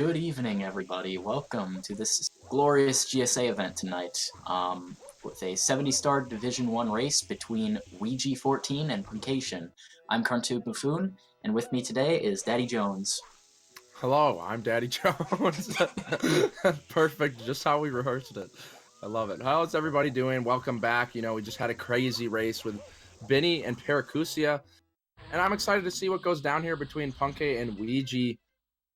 Good evening, everybody. Welcome to this glorious GSA event tonight, with a 70-star Division 1 race between Weegee14 and Puncayshun. I'm Cartoon Buffoon, and with me today is Daddy Jones. Hello, I'm Daddy Jones. Perfect, just how we rehearsed it. I love it. How's everybody doing? Welcome back. You know, we just had a crazy race with Benny and Paracusia, and I'm excited to see what goes down here between Punkay and Weegee.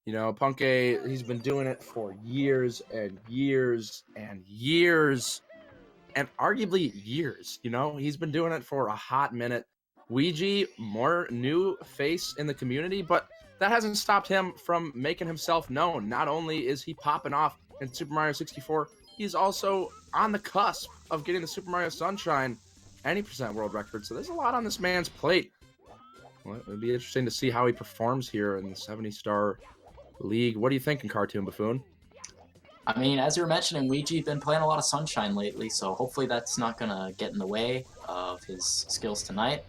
You know, Punkay, he's been doing it for years and years and years, and arguably years. You know, he's been doing it for a hot minute. Weegee, more new face in the community, but that hasn't stopped him from making himself known. Not only is he popping off in Super Mario 64, he's also on the cusp of getting the Super Mario Sunshine 90% world record. So there's a lot on this man's plate. Well, it'll be interesting to see how he performs here in the 70-star league. What are you thinking, Cartoon Buffoon? I mean, as you were mentioning, Weegee's been playing a lot of Sunshine lately, so hopefully that's not going to get in the way of his skills tonight.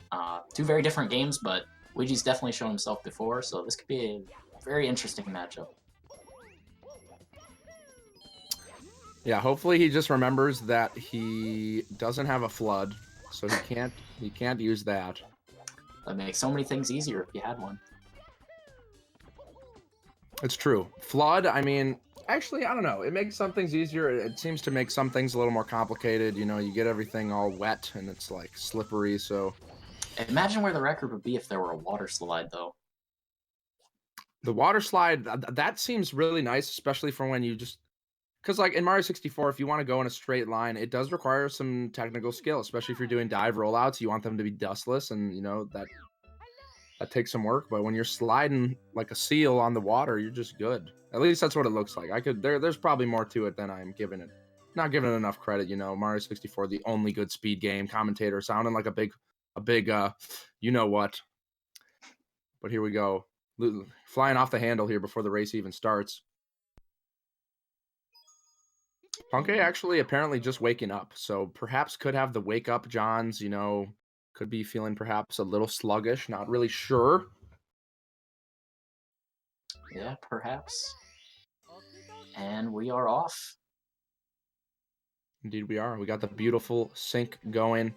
Two very different games, but Weegee's definitely shown himself before, so this could be a very interesting matchup. Yeah, hopefully he just remembers that he doesn't have a flood, so he can't use that. That makes so many things easier if you had one. It's true. Flood, I mean, actually, I don't know. It makes some things easier. It seems to make some things a little more complicated. You know, you get everything all wet and it's like slippery, so. Imagine where the record would be if there were a water slide, though. The water slide, that seems really nice, especially for when you just. Because, like, in Mario 64, if you want to go in a straight line, it does require some technical skill, especially if you're doing dive rollouts. You want them to be dustless, and, you know, that takes some work. But when you're sliding like a seal on the water, you're just good. At least that's what it looks like. There's probably more to it than I'm giving it. Not giving it enough credit, you know. Mario 64, the only good speed game. Commentator sounding like a big, you know what. But here we go. Flying off the handle here before the race even starts. Punkay actually apparently just waking up, so perhaps could have the wake up Johns, you know, could be feeling perhaps a little sluggish, not really sure. Yeah, perhaps. And we are off. Indeed we are. We got the beautiful sync going.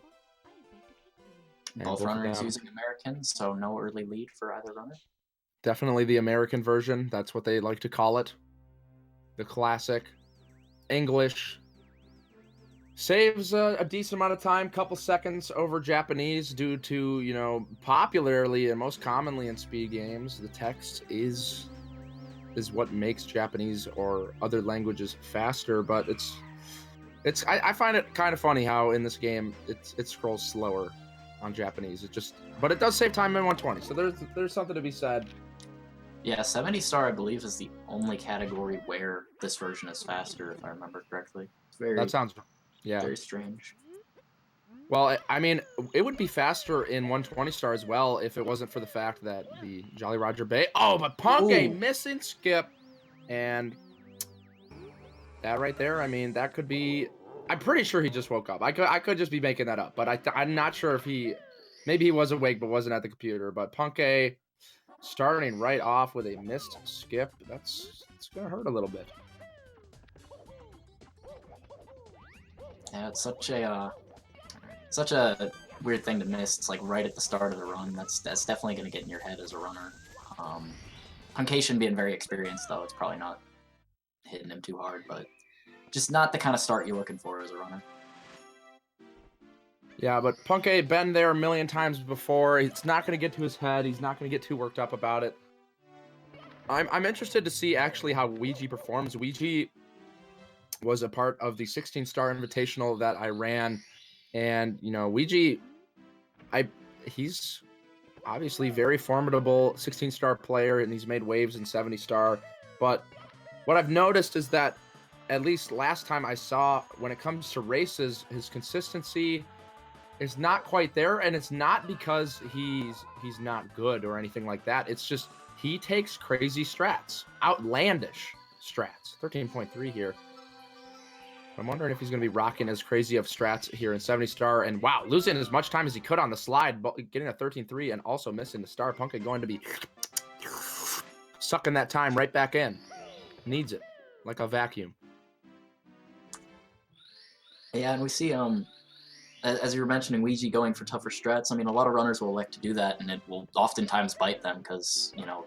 Both runners using Americans, so no early lead for either runner. Definitely the American version. That's what they like to call it. The classic English. Saves a decent amount of time, couple seconds over Japanese due to, you know, popularly and most commonly in speed games, the text is what makes Japanese or other languages faster, but I find it kind of funny how in this game it scrolls slower on Japanese. But it does save time in 120, so there's something to be said. Yeah, 70-star, I believe, is the only category where this version is faster, if I remember correctly. It's That sounds, yeah, very strange. Well, I mean, it would be faster in 120 star as well if it wasn't for the fact that the Jolly Roger Bay. Oh, but Punkay missing skip, and that right there. I mean, that could be. I'm pretty sure he just woke up. I could just be making that up, but I'm not sure if maybe he was awake but wasn't at the computer. But Punkay starting right off with a missed skip. It's gonna hurt a little bit. Yeah, it's such a weird thing to miss. It's like right at the start of the run. That's definitely going to get in your head as a runner. Puncayshun being very experienced, though, it's probably not hitting him too hard, but just not the kind of start you're looking for as a runner. Yeah, but Punkay been there a million times before. It's not going to get to his head. He's not going to get too worked up about it. I'm interested to see actually how Weegee performs. Weegee was a part of the 16-star invitational that I ran, and you know, Weegee, he's obviously very formidable 16-star player, and he's made waves in 70-star. But what I've noticed is that at least last time I saw, when it comes to races, his consistency is not quite there, and it's not because he's not good or anything like that. It's just he takes crazy strats, outlandish strats. 13.3 here. I'm wondering if he's going to be rocking as crazy of strats here in 70-star. And wow, losing as much time as he could on the slide, but getting a 13.3 and also missing the star. Punkay going to be sucking that time right back in. needs it like a vacuum. Yeah, and we see as you were mentioning, Weegee going for tougher strats. I mean, a lot of runners will elect to do that, and it will oftentimes bite them because, you know,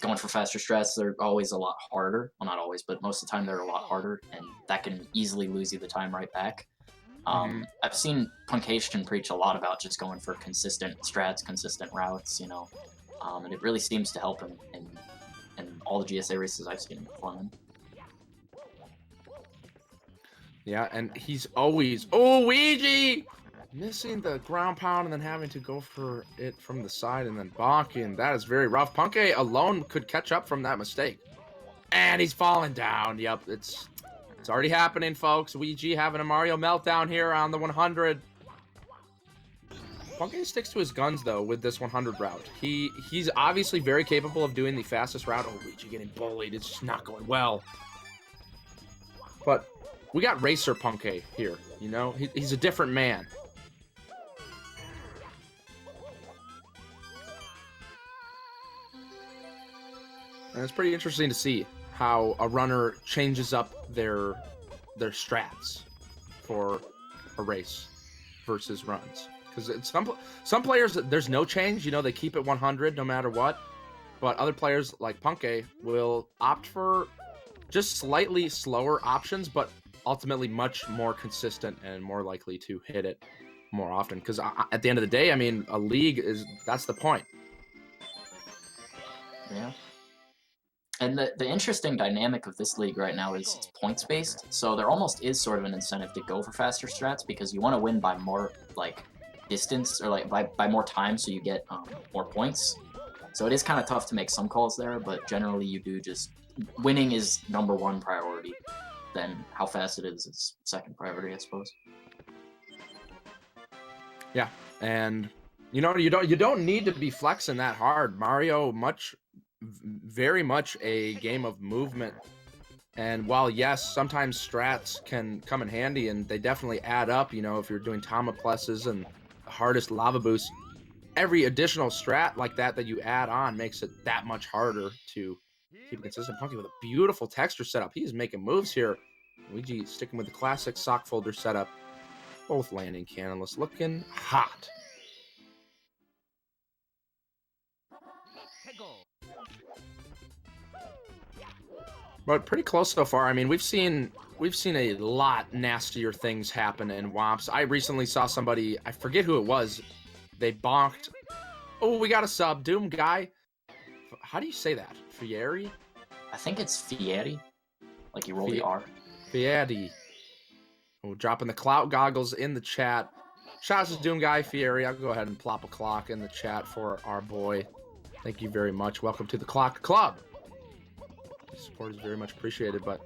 going for faster strats, they're always a lot harder. Well, not always, but most of the time they're a lot harder, and that can easily lose you the time right back. I've seen puncayshun preach a lot about just going for consistent strats, consistent routes, you know, and it really seems to help him in all the GSA races I've seen him perform in. Yeah, and he's always, oh, Weegee! Missing the ground pound and then having to go for it from the side and then bonking. That is very rough. Punkay alone could catch up from that mistake. And he's falling down. Yep, it's already happening, folks. Weegee having a Mario meltdown here on the 100. Punkay sticks to his guns, though, with this 100 route. He's obviously very capable of doing the fastest route. Oh, Weegee getting bullied. It's just not going well. But we got Racer Punkay here, you know? He's a different man. And it's pretty interesting to see how a runner changes up their strats for a race versus runs. Because some players, there's no change. You know, they keep it 100 no matter what. But other players like Punkay will opt for just slightly slower options, but ultimately much more consistent and more likely to hit it more often. Because at the end of the day, I mean, a league that's the point. Yeah. And the interesting dynamic of this league right now is it's points-based, so there almost is sort of an incentive to go for faster strats because you want to win by more, like, distance, or, like, by more time so you get more points. So it is kind of tough to make some calls there, but generally you do just... Winning is #1 priority, then how fast it is second priority, I suppose. Yeah, and, you know, you don't need to be flexing that hard. Mario very much a game of movement, and while yes, sometimes strats can come in handy and they definitely add up, you know, if you're doing Tama pluses and the hardest lava boost, every additional strat like that you add on makes it that much harder to keep a consistent. Punkay with a beautiful texture setup. He's making moves here. Weegee sticking with the classic sock folder setup, both landing cannonless, looking hot. But pretty close so far. I mean, we've seen a lot nastier things happen in WOMPs. I recently saw somebody, I forget who it was, they bonked. Oh, we got a sub. Doom guy. How do you say that? Fieri? I think it's Fieri. Like you roll the R. Fieri. Oh, dropping the clout goggles in the chat. Shout out to Doom guy, Fieri. I'll go ahead and plop a clock in the chat for our boy. Thank you very much. Welcome to the Clock Club. Support is very much appreciated, but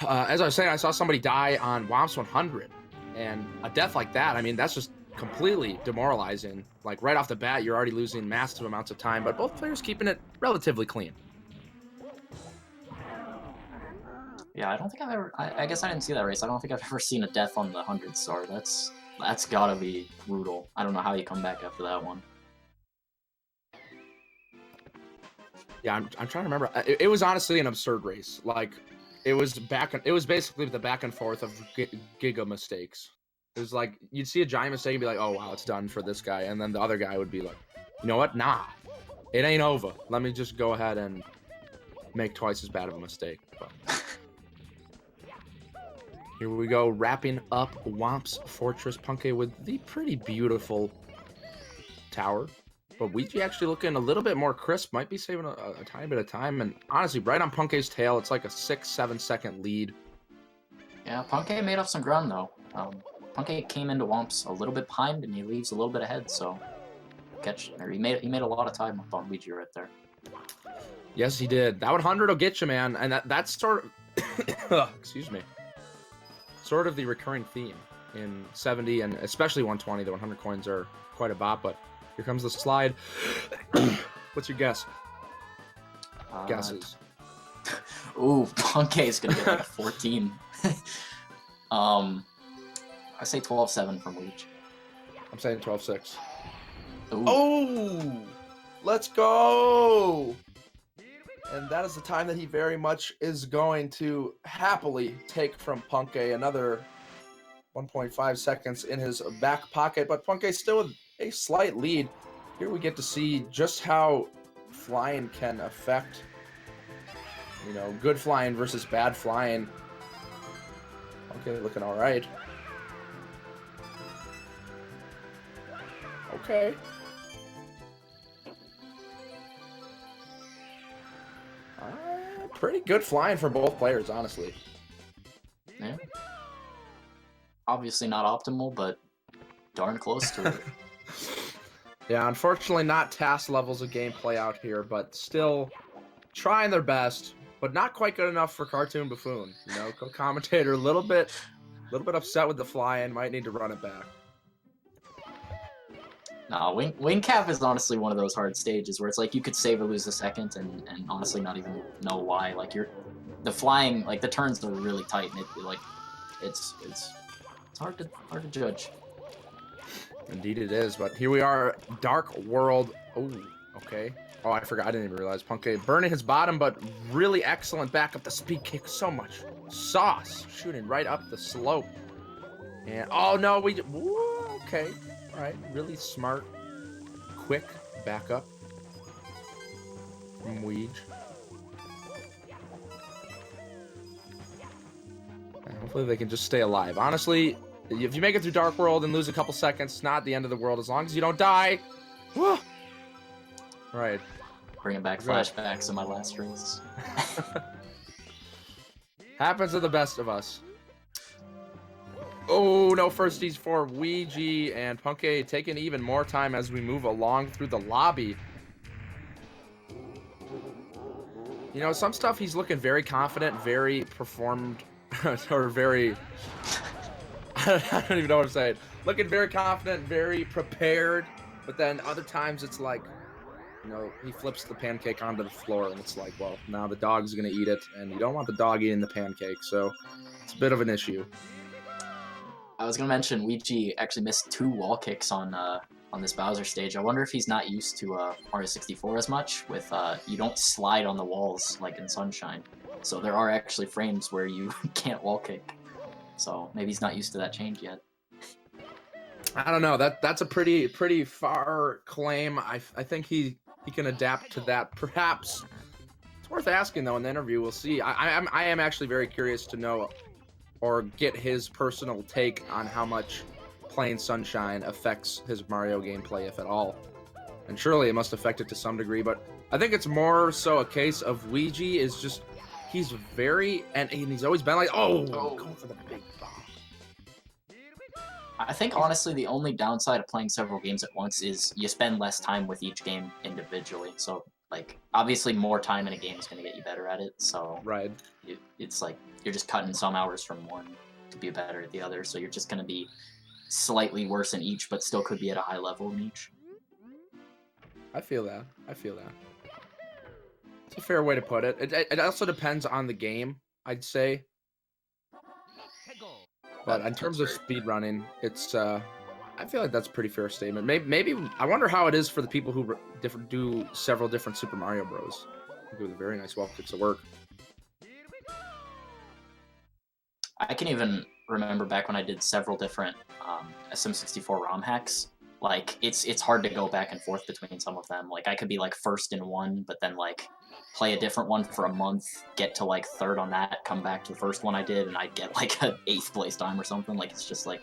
as I was saying, I saw somebody die on WOMPs 100, and a death like that, I mean, that's just completely demoralizing. Like, right off the bat, you're already losing massive amounts of time, but both players keeping it relatively clean. Yeah, I don't think I've ever... I guess I didn't see that race. I don't think I've ever seen a death on the 100 star. That's gotta be brutal. I don't know how you come back after that one. Yeah, I'm trying to remember. It was honestly an absurd race. Like, it was basically the back and forth of giga mistakes. It was like, you'd see a giant mistake and be like, oh, wow, it's done for this guy. And then the other guy would be like, you know what? Nah, it ain't over. Let me just go ahead and make twice as bad of a mistake. But here we go, wrapping up WOMPs Fortress. Punkay with the pretty beautiful tower. But Weegee actually looking a little bit more crisp, might be saving a tiny bit of time. And honestly, right on Punkay's tail, it's like a 6-7 second lead. Yeah, Punkay made up some ground, though. Punkay came into WOMPs a little bit behind, and he leaves a little bit ahead, so... he made a lot of time up on Weegee right there. Yes, he did. That 100 will get you, man. And that's sort of... excuse me. Sort of the recurring theme in 70 and especially 120. The 100 coins are quite a bop, but... Here comes the slide. What's your guess? Guesses. Ooh, Punkay is gonna get like a 14. I say 12-7 from Weegee. I'm saying 12-6. Ooh. Oh! Let's go! And that is the time that he very much is going to happily take from Punkay. Another 1.5 seconds in his back pocket, but Punkay still with a slight lead. Here we get to see just how flying can affect, you know, good flying versus bad flying. Punkay looking all right. Okay. Pretty good flying for both players, honestly. Yeah. Obviously not optimal, but darn close to it. Yeah, unfortunately not task levels of gameplay out here, but still trying their best, but not quite good enough for Cartoon Buffoon. You know, commentator a little bit upset with the fly-in, might need to run it back. No, wing cap is honestly one of those hard stages where it's like you could save or lose a second and honestly not even know why. Like the flying, like the turns are really tight and it's hard to judge. Indeed it is, but here we are, Dark World. Oh, okay. Oh, I forgot, I didn't even realize. Punkay burning his bottom, but really excellent back up the speed kick. So much sauce shooting right up the slope. And, oh no, okay. All right, really smart, quick backup from Weege. And hopefully they can just stay alive. Honestly, if you make it through Dark World and lose a couple seconds, it's not the end of the world as long as you don't die. All right. Bringing back flashbacks of my last race. Happens to the best of us. Oh, no firsties for Weegee, and Punkay taking even more time as we move along through the lobby. You know, some stuff he's looking very confident, very performed, or very... I don't even know what I'm saying. Looking very confident, very prepared, but then other times it's like, you know, he flips the pancake onto the floor, and it's like, well, now the dog's going to eat it, and you don't want the dog eating the pancake, so it's a bit of an issue. I was gonna mention Weegee actually missed 2 wall kicks on this Bowser stage. I wonder if he's not used to Mario 64 as much. With you don't slide on the walls like in Sunshine, so there are actually frames where you can't wall kick. So maybe he's not used to that change yet. I don't know. That's a pretty far claim. I think he can adapt to that. Perhaps it's worth asking though in the interview. We'll see. I am actually very curious to know or get his personal take on how much playing Sunshine affects his Mario gameplay, if at all. And surely it must affect it to some degree, but I think it's more so a case of Weegee is just, he's very, and he's always been like, oh, going for the big bomb. I think honestly the only downside of playing several games at once is you spend less time with each game individually. So like obviously more time in a game is going to get you better at it. So right, it's like you're just cutting some hours from one to be better at the other. So you're just going to be slightly worse in each, but still could be at a high level in each. I feel that. It's a fair way to put it. It also depends on the game, I'd say. But in terms of speedrunning, it's I feel like that's a pretty fair statement. Maybe I wonder how it is for the people who do several different Super Mario Bros. Do the very nice wall kicks of work. I can even remember back when I did several different SM64 ROM hacks. Like it's hard to go back and forth between some of them. Like I could be like first in one, but then like play a different one for a month, get to like third on that, come back to the first one I did, and I'd get like an 8th place time or something. Like it's just like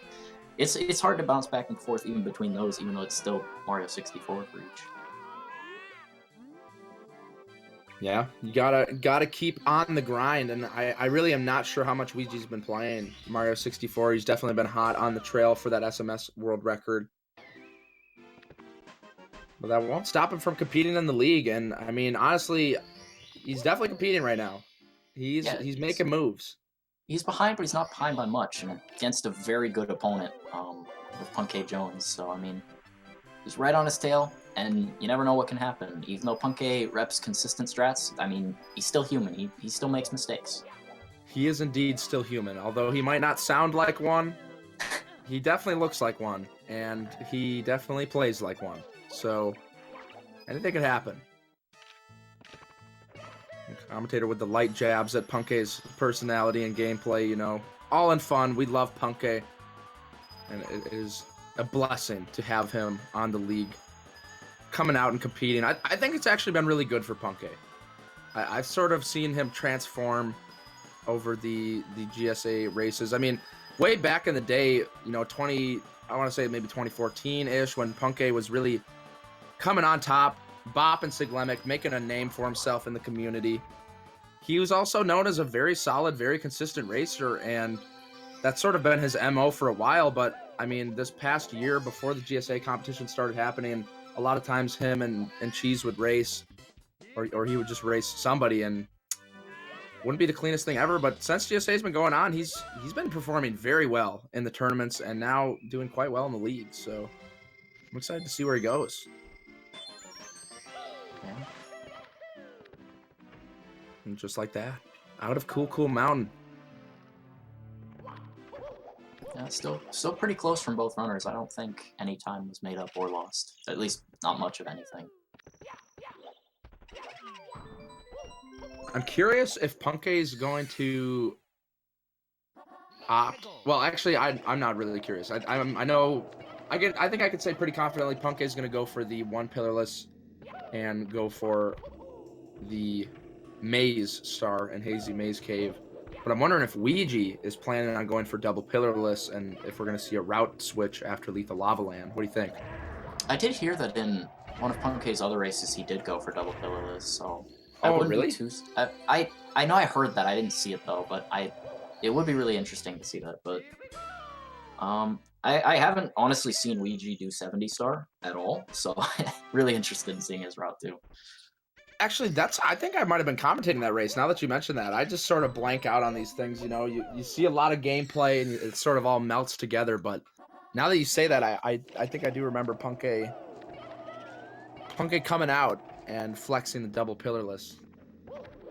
it's hard to bounce back and forth even between those, even though it's still Mario 64 for each. Yeah, you gotta keep on the grind, and I really am not sure how much Weegee's been playing Mario 64. He's definitely been hot on the trail for that SMS world record. But that won't stop him from competing in the league, and I mean, honestly, he's definitely competing right now. He's making moves. He's behind, but he's not behind by much, and against a very good opponent with Punkay Jones. So I mean, he's right on his tail, and you never know what can happen. Even though Punkay reps consistent strats, I mean, he's still human. He still makes mistakes. He is indeed still human, although he might not sound like one. He definitely looks like one, and he definitely plays like one. So anything could happen. Commentator with the light jabs at Punkay's personality and gameplay, you know, all in fun. We love Punkay, and it is a blessing to have him on the league, coming out and competing. I think it's actually been really good for Punkay. I've sort of seen him transform over the GSA races. I mean, way back in the day, you know, I want to say maybe 2014-ish, when Punkay was really coming on top, bopping Siglemic, making a name for himself in the community. He was also known as a very solid, very consistent racer, and that's sort of been his MO for a while. But I mean, this past year, before the GSA competition started happening, a lot of times him and Cheese would race, or he would just race somebody, and wouldn't be the cleanest thing ever. But since GSA's been going on, he's been performing very well in the tournaments, and now doing quite well in the league. So I'm excited to see where he goes. Yeah. And just like that, out of Cool Mountain. Yeah, still pretty close from both runners. I don't think any time was made up or lost. At least not much of anything. I'm curious if Punkay's going to opt. Well, actually, I'm not really curious. I know I think I could say pretty confidently Punkay's going to go for the one pillarless and go for the Maze Star and Hazy Maze Cave. But I'm wondering if Weegee is planning on going for double pillarless, and if we're going to see a route switch after Lethal Lava Land. What do you think? I did hear that in one of Punkay's other races he did go for double pillarless, so Oh, really? I know I heard that. I didn't see it though, but it would be really interesting to see that. But I haven't honestly seen Weegee do 70 star at all, so really interested in seeing his route too. Actually, I think I might have been commentating that race. Now that you mention that, I just sort of blank out on these things. You know, you see a lot of gameplay and it sort of all melts together. But now that you say that, I think I do remember Punkay coming out and flexing the double pillarless.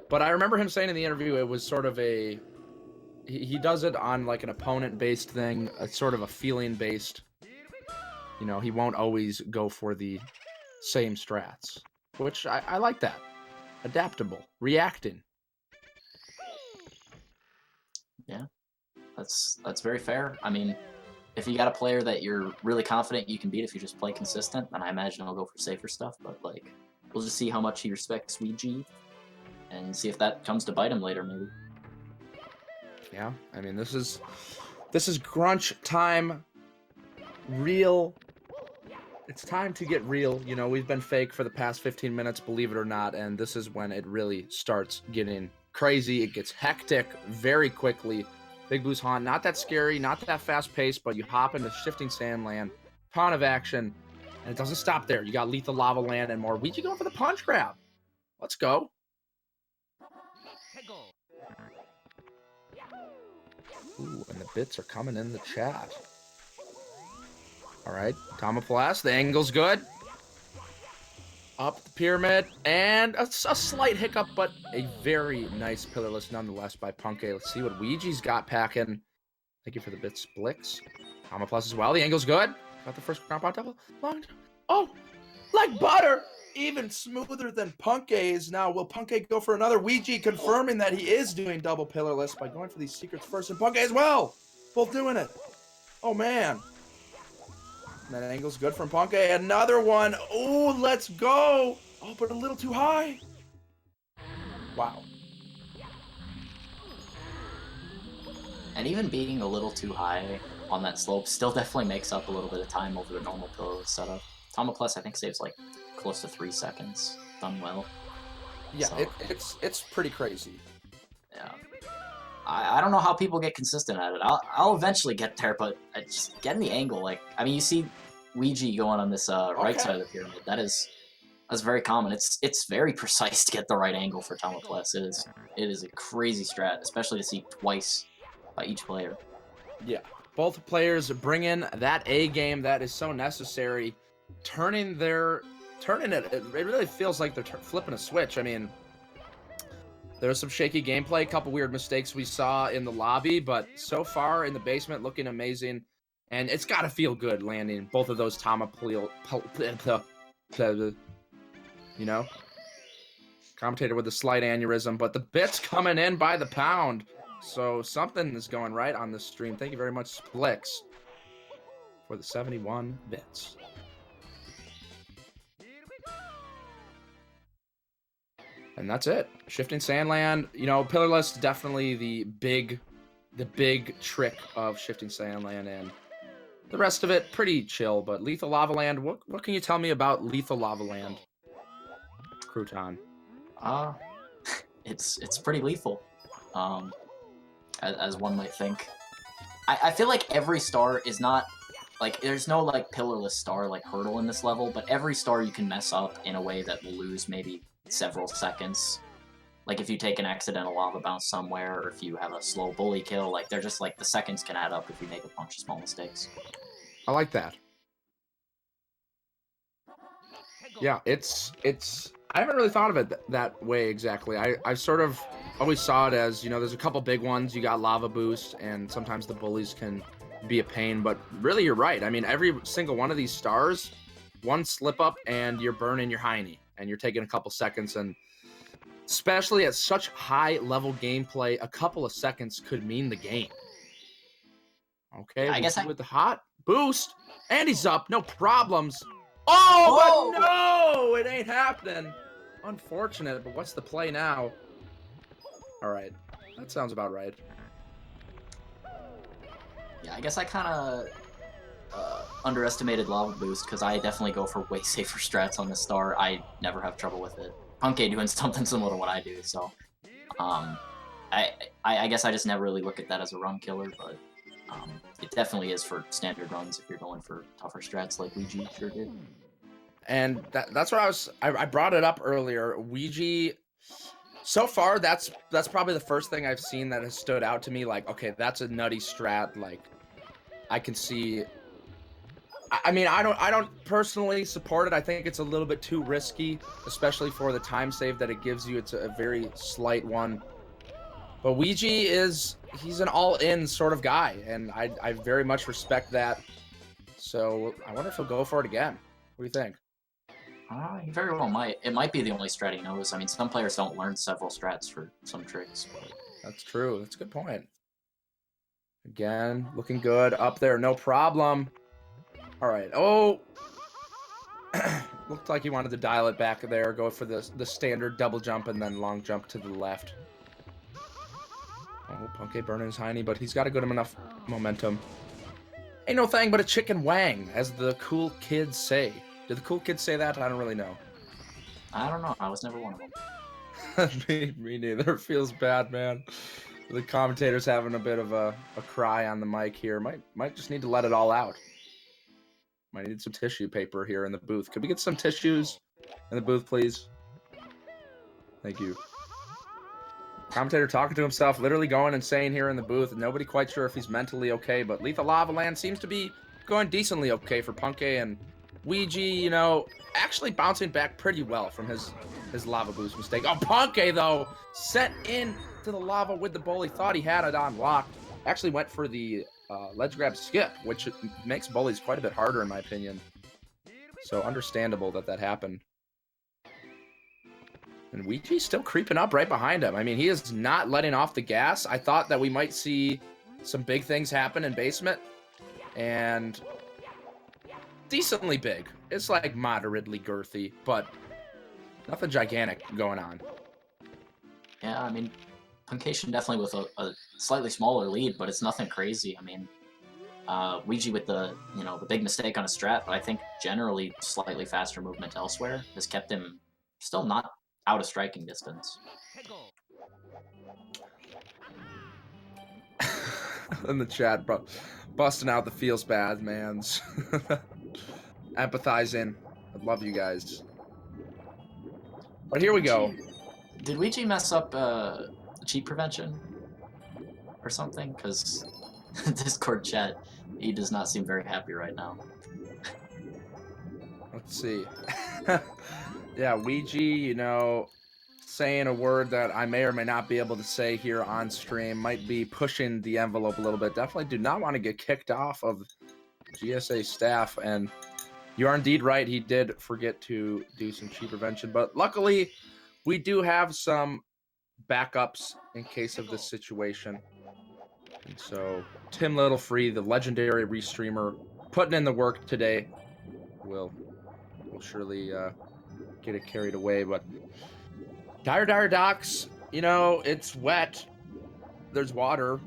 But I remember him saying in the interview it was sort of he does it on like an opponent-based thing, a sort of a feeling-based. You know, he won't always go for the same strats, which I like that. Adaptable, reacting. Yeah, that's very fair. I mean, if you got a player that you're really confident you can beat if you just play consistent, then I imagine he'll go for safer stuff. But like, we'll just see how much he respects Weegee, and see if that comes to bite him later, maybe. Yeah, I mean, this is crunch time. Real. It's time to get real. You know, we've been fake for the past 15 minutes, believe it or not, and this is when it really starts getting crazy. It gets hectic very quickly. Big Blue's Haunt, not that scary, not that fast-paced, but you hop into Shifting Sandland, ton of action, and it doesn't stop there. You got Lethal Lava Land and more. Weegee going for the punch grab. Let's go. Ooh, and the bits are coming in the chat. All right, Tomoplast, the angle's good. Up the pyramid, and a slight hiccup, but a very nice pillarless nonetheless by Punkay. Let's see what Weegee's got packing. Thank you for the bits, Blix. Tomoplast as well, the angle's good. Got the first compound double. Long. Oh, like butter! Even smoother than Punkay's. Now, will Punkay go for another? Weegee confirming that he is doing double pillarless by going for these secrets first, and Punkay as well. Both doing it. Oh, man. And that angle's good from Punkay. Another one. Oh, let's go. Oh, but a little too high. Wow. And even being a little too high on that slope still definitely makes up a little bit of time over the normal pillarless setup. Tomoplast, I think, saves like close to 3 seconds. Done well. Yeah, so, it's pretty crazy. Yeah. I don't know how people get consistent at it. I'll eventually get there, but just getting the angle, like, I mean, you see Weegee going on this right side of the pyramid. That's very common. It's very precise to get the right angle for Tomoplast. It is a crazy strat, especially to see twice by each player. Yeah, both players bring in that A game that is so necessary. Turning it really feels like they're flipping a switch. I mean, there was some shaky gameplay, a couple weird mistakes we saw in the lobby, but so far in the basement, looking amazing. And it's got to feel good landing both of those you know? Commentator with a slight aneurysm, but the bits coming in by the pound. So something is going right on this stream. Thank you very much, Splix, for the 71 bits. And that's it. Shifting Sandland, you know, Pillarless, definitely the big trick of Shifting Sandland, and the rest of it, pretty chill. But Lethal Lava Land, what can you tell me about Lethal Lava Land, Crouton? It's pretty lethal, as one might think. I feel like every star is not, like, there's no, like, pillarless star, like, hurdle in this level, but every star you can mess up in a way that will lose maybe several seconds. Like, if you take an accidental lava bounce somewhere, or if you have a slow bully kill, like, they're just, like, the seconds can add up if you make a bunch of small mistakes. I like that. Yeah, it's I haven't really thought of it that way exactly. I sort of always saw it as, you know, there's a couple big ones. You got Lava Boost, and sometimes the bullies can be a pain, but really you're right. I mean, every single one of these stars, one slip up and you're burning your hiney, and you're taking a couple seconds, and especially at such high level gameplay, a couple of seconds could mean the game. Okay, I guess with the hot boost, and he's up, no problems. Oh, but no, it ain't happening. Unfortunate, but what's the play now? All right, that sounds about right. Yeah, I guess I kind of underestimated Lava Boost, because I definitely go for way safer strats on this star. I never have trouble with it. Puncay doing something similar to what I do, so I guess I just never really look at that as a run killer, but it definitely is for standard runs if you're going for tougher strats like Weegee sure did. And that's what I brought it up earlier. Weegee, so far, that's probably the first thing I've seen that has stood out to me. Like, okay, that's a nutty strat. Like, I can see. I mean, I don't personally support it. I think it's a little bit too risky, especially for the time save that it gives you. It's a very slight one. But Weegee he's an all-in sort of guy, and I very much respect that. So I wonder if he'll go for it again. What do you think? He very well might. It might be the only strat he knows. I mean, some players don't learn several strats for some tricks. But... That's true. That's a good point. Again, looking good. Up there, no problem. All right. Oh! Looked like he wanted to dial it back there, go for the standard double jump and then long jump to the left. Oh, Puncay burning his hiney, but he's got a good enough momentum. Ain't no thing but a chicken wang, as the cool kids say. Did the cool kids say that? I don't really know. I don't know. I was never one of them. me neither. Feels bad, man. The commentator's having a bit of a cry on the mic here. Might just need to let it all out. Might need some tissue paper here in the booth. Could we get some tissues in the booth, please? Thank you. Commentator talking to himself, literally going insane here in the booth. Nobody quite sure if he's mentally okay, but Lethal Lava Land seems to be going decently okay for Puncay, and Weegee, you know, actually bouncing back pretty well from his lava boost mistake. Oh, Puncay, though, sent in to the lava with the bully. Thought he had it on lock. Actually went for the ledge grab skip, which makes bullies quite a bit harder, in my opinion. So understandable that happened. And Weegee's still creeping up right behind him. I mean, he is not letting off the gas. I thought that we might see some big things happen in basement. And decently big. It's like moderately girthy, but nothing gigantic going on. Yeah, I mean, puncayshun definitely with a slightly smaller lead, but it's nothing crazy. I mean, Weegee with the big mistake on a strat, but I think generally slightly faster movement elsewhere has kept him still not out of striking distance. In the chat, bro, busting out the feels bad mans. Empathizing. I love you guys. But here we go. Did Weegee mess up cheat prevention or something? Because Discord chat, he does not seem very happy right now. Let's see. Yeah, Weegee, you know, saying a word that I may or may not be able to say here on stream, might be pushing the envelope a little bit. Definitely do not want to get kicked off of GSA staff, and you are indeed right. He did forget to do some cheat prevention, but luckily we do have some backups in case of this situation. And so Tim Littlefree, the legendary restreamer, putting in the work today, will surely get it carried away. But dire docks, you know, it's wet. There's water.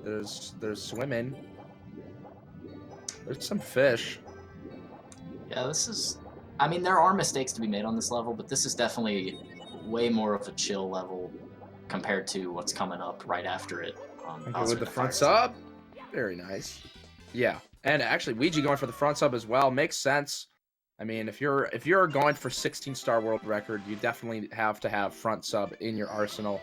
There's swimming. There's some fish. Yeah, this is... I mean, there are mistakes to be made on this level, but this is definitely way more of a chill level compared to what's coming up right after it. Okay, with the front sub. Very nice. Yeah, and actually, Weegee going for the front sub as well makes sense. I mean, if you're going for 16-star world record, you definitely have to have front sub in your arsenal.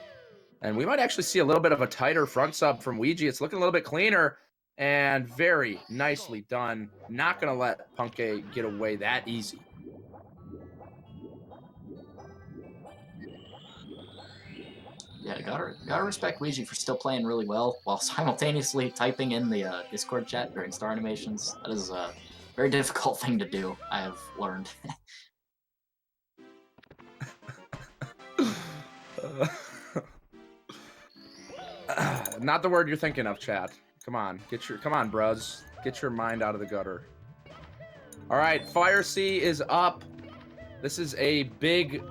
And we might actually see a little bit of a tighter front sub from Weegee. It's looking a little bit cleaner and very nicely done. Not gonna let Punkay get away that easy. Yeah, gotta respect Weegee for still playing really well while simultaneously typing in the Discord chat during star animations. That is a very difficult thing to do, I have learned. Not the word you're thinking of, chat. Come on, come on, bros. Get your mind out of the gutter. All right, Fire Sea is up. This is a big,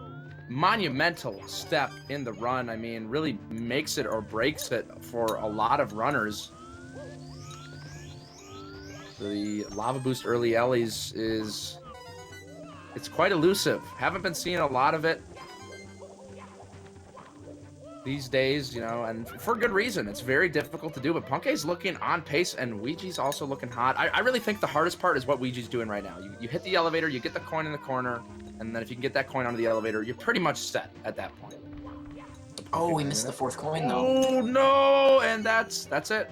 monumental step in the run. I mean, really makes it or breaks it for a lot of runners. The Lava Boost early Ellies it's quite elusive. Haven't been seeing a lot of it these days, you know, and for good reason. It's very difficult to do, but Punkay's looking on pace, and Weegee's also looking hot. I really think the hardest part is what Weegee's doing right now. You hit the elevator, you get the coin in the corner, and then if you can get that coin onto the elevator, you're pretty much set at that point. Oh, we missed the fourth coin, though. Oh, no! And that's it.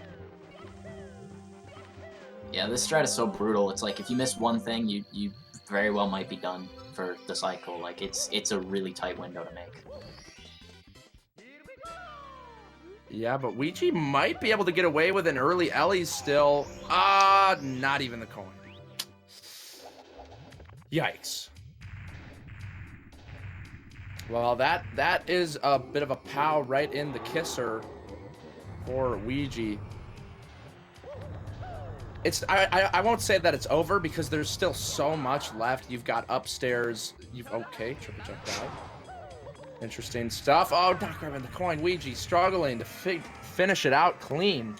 Yeah, this strat is so brutal. It's like, if you miss one thing, you very well might be done for the cycle. Like, it's a really tight window to make. Yeah, but Weegee might be able to get away with an early Ellie still. Not even the coin. Yikes. Well, that is a bit of a pow right in the kisser for Weegee. I won't say that it's over because there's still so much left. You've got upstairs. Okay, triple jump out. Interesting stuff. Oh, not grabbing the coin. Weegee struggling to finish it out clean.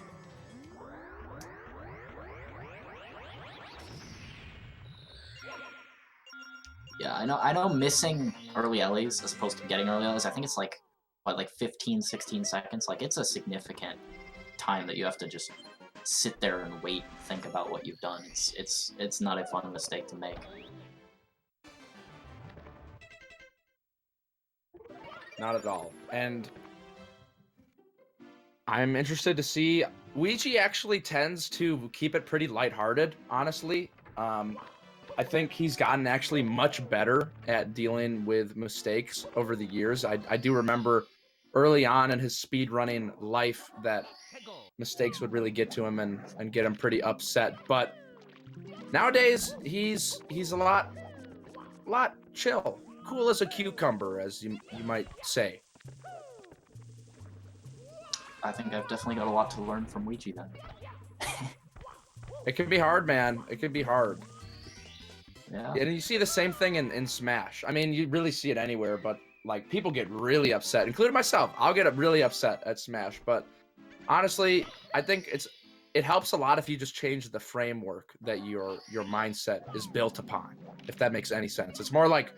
Yeah, I know missing early Ellies as opposed to getting early Ellies, I think it's like, what, like 15, 16 seconds? Like, it's a significant time that you have to just sit there and wait and think about what you've done. It's not a fun mistake to make. Not at all. And I'm interested to see. Weegee actually tends to keep it pretty lighthearted, honestly. I think he's gotten actually much better at dealing with mistakes over the years. I do remember early on in his speedrunning life that mistakes would really get to him and get him pretty upset. But nowadays, he's a lot chill. Cool as a cucumber, as you might say. I think I've definitely got a lot to learn from Weegee then. It can be hard, man. It can be hard. Yeah. And you see the same thing in Smash. I mean, you really see it anywhere, but like people get really upset, including myself. I'll get really upset at Smash, but honestly, I think it helps a lot if you just change the framework that your mindset is built upon, if that makes any sense. It's more like,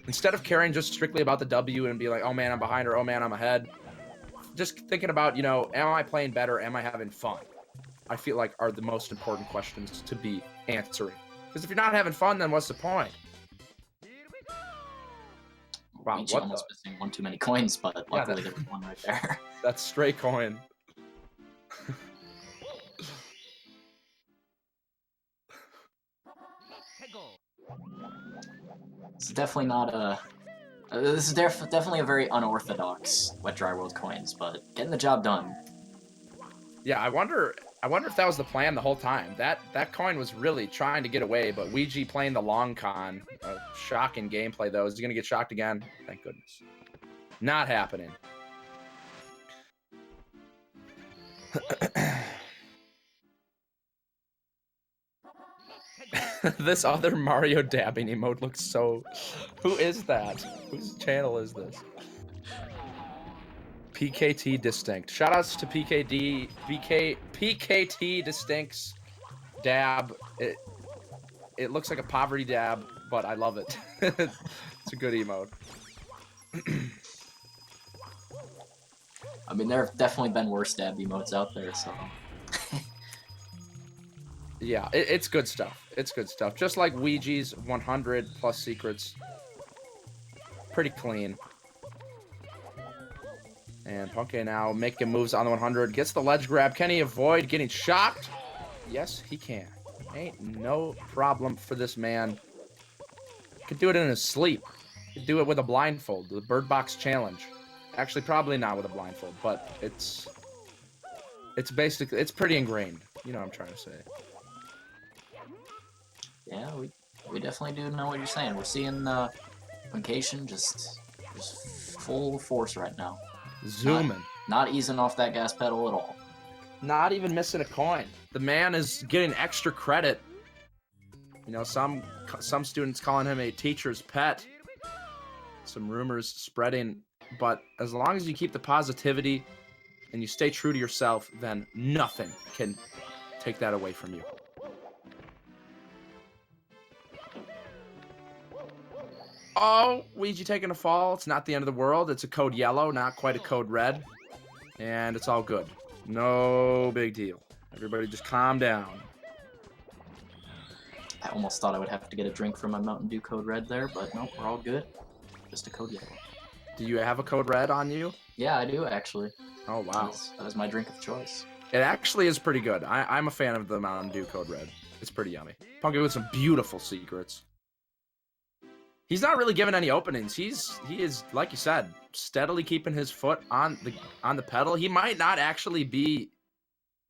instead of caring just strictly about the W and be like, oh man, I'm behind, or oh man, I'm ahead, just thinking about, you know, am I playing better? Am I having fun? I feel like are the most important questions to be answering. Because if you're not having fun, then what's the point? Wow, Weegee almost missing one too many coins, but luckily there was one right there. That's stray coin. It's definitely not a... this is definitely a very unorthodox Wet Dry World coins, but getting the job done. Yeah, I wonder I wonder if that was the plan the whole time. That coin was really trying to get away, but Weegee playing the long con. Shocking gameplay, though. Is he going to get shocked again? Thank goodness. Not happening. This other Mario dabbing emote looks so... Who is that? Whose channel is this? PKT Distinct. Shoutouts to PKT Distinct's dab. It looks like a poverty dab, but I love it. It's a good emote. I mean, there have definitely been worse dab emotes out there, so... Yeah, it's good stuff. It's good stuff. Just like Weegee's 100 plus secrets. Pretty clean. And Punkay now making moves on the 100. Gets the ledge grab. Can he avoid getting shocked? Yes, he can. Ain't no problem for this man. Could do it in his sleep. Could do it with a blindfold. The Bird Box Challenge. Actually, probably not with a blindfold, but it's basically, it's pretty ingrained. You know what I'm trying to say. Yeah, we definitely do know what you're saying. We're seeing puncayshun just full force right now. Zooming. Not easing off that gas pedal at all. Not even missing a coin. The man is getting extra credit. You know, some students calling him a teacher's pet. Some rumors spreading, but as long as you keep the positivity and you stay true to yourself, then nothing can take that away from you. Oh, Weegee taking a fall. It's not the end of the world. It's a code yellow, not quite a code red. And it's all good. No big deal. Everybody just calm down. I almost thought I would have to get a drink from my Mountain Dew code red there, but nope, we're all good. Just a code yellow. Do you have a code red on you? Yeah, I do, actually. Oh, wow. That was my drink of choice. It actually is pretty good. I'm a fan of the Mountain Dew code red. It's pretty yummy. Punkay with some beautiful secrets. He's not really given any openings. He is, like you said, steadily keeping his foot on the pedal. He might not actually be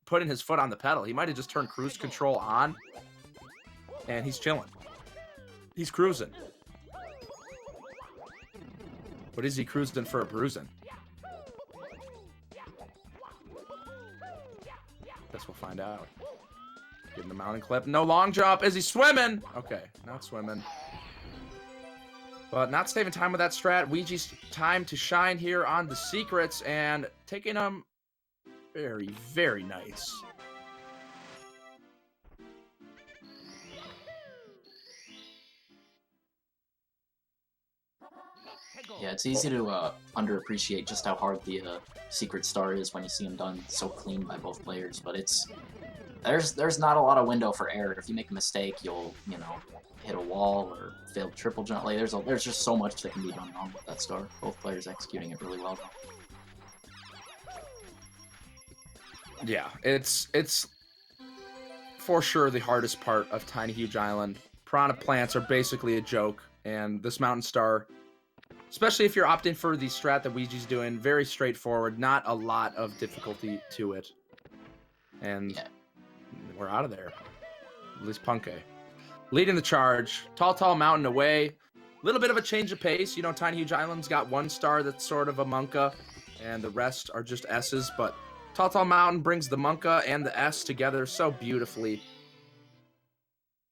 putting his foot on the pedal. He might have just turned cruise control on, and he's chilling. He's cruising. What is he cruising for a bruising? Guess we'll find out. Getting the mountain clip. No long jump. Is he swimming? Okay, not swimming. But not saving time with that strat. Weegee's time to shine here on the secrets and taking them very, very nice. Yeah, it's easy to underappreciate just how hard the secret star is when you see him done so clean by both players. But there's not a lot of window for error. If you make a mistake, you'll hit a wall or fail triple jump. Like there's just so much that can be done wrong with that star. Both players executing it really well. Yeah, it's for sure the hardest part of Tiny Huge Island. Piranha plants are basically a joke, and this mountain star, especially if you're opting for the strat that Weegee's doing, very straightforward, not a lot of difficulty to it. And yeah, we're out of there. At least Punkay. Leading the charge. Tall mountain away. Little bit of a change of pace. You know, Tiny Huge Island's got one star that's sort of a Monka, and the rest are just S's, but Tall Mountain brings the Monka and the S together so beautifully.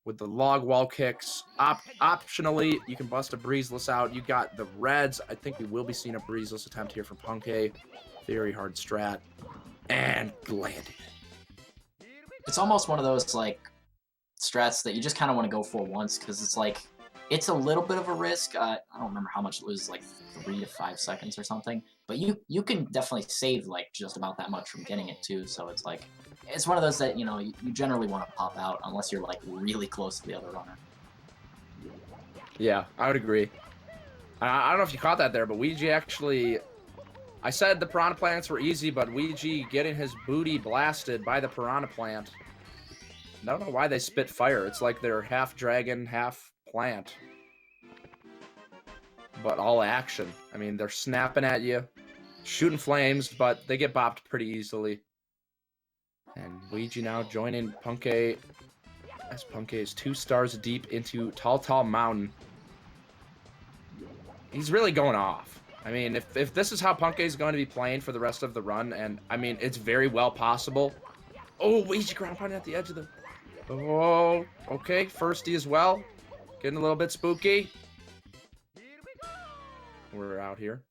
With the log wall kicks. Optionally, you can bust a breezeless out. You got the reds. I think we will be seeing a breezeless attempt here from Punkay. Very hard strat. And landed. It's almost one of those, like, strats that you just kind of want to go for once, because it's like, it's a little bit of a risk. I don't remember how much it was, like 3 to 5 seconds or something. But you can definitely save, like, just about that much from getting it, too. So it's like, it's one of those that, you generally want to pop out unless you're, like, really close to the other runner. Yeah, I would agree. I don't know if you caught that there, but Weegee actually... I said the piranha plants were easy, but Weegee getting his booty blasted by the piranha plant. I don't know why they spit fire. It's like they're half dragon, half plant. But all action. I mean, they're snapping at you, shooting flames, but they get bopped pretty easily. And Weegee now joining Punkay, as Punkay is 2 stars deep into Tall Tall Mountain. He's really going off. I mean, if this is how Punkay is going to be playing for the rest of the run, and I mean, it's very well possible. Oh, Weegee ground pounding at the edge of the... Oh, okay, firsty as well. Getting a little bit spooky. We're out here.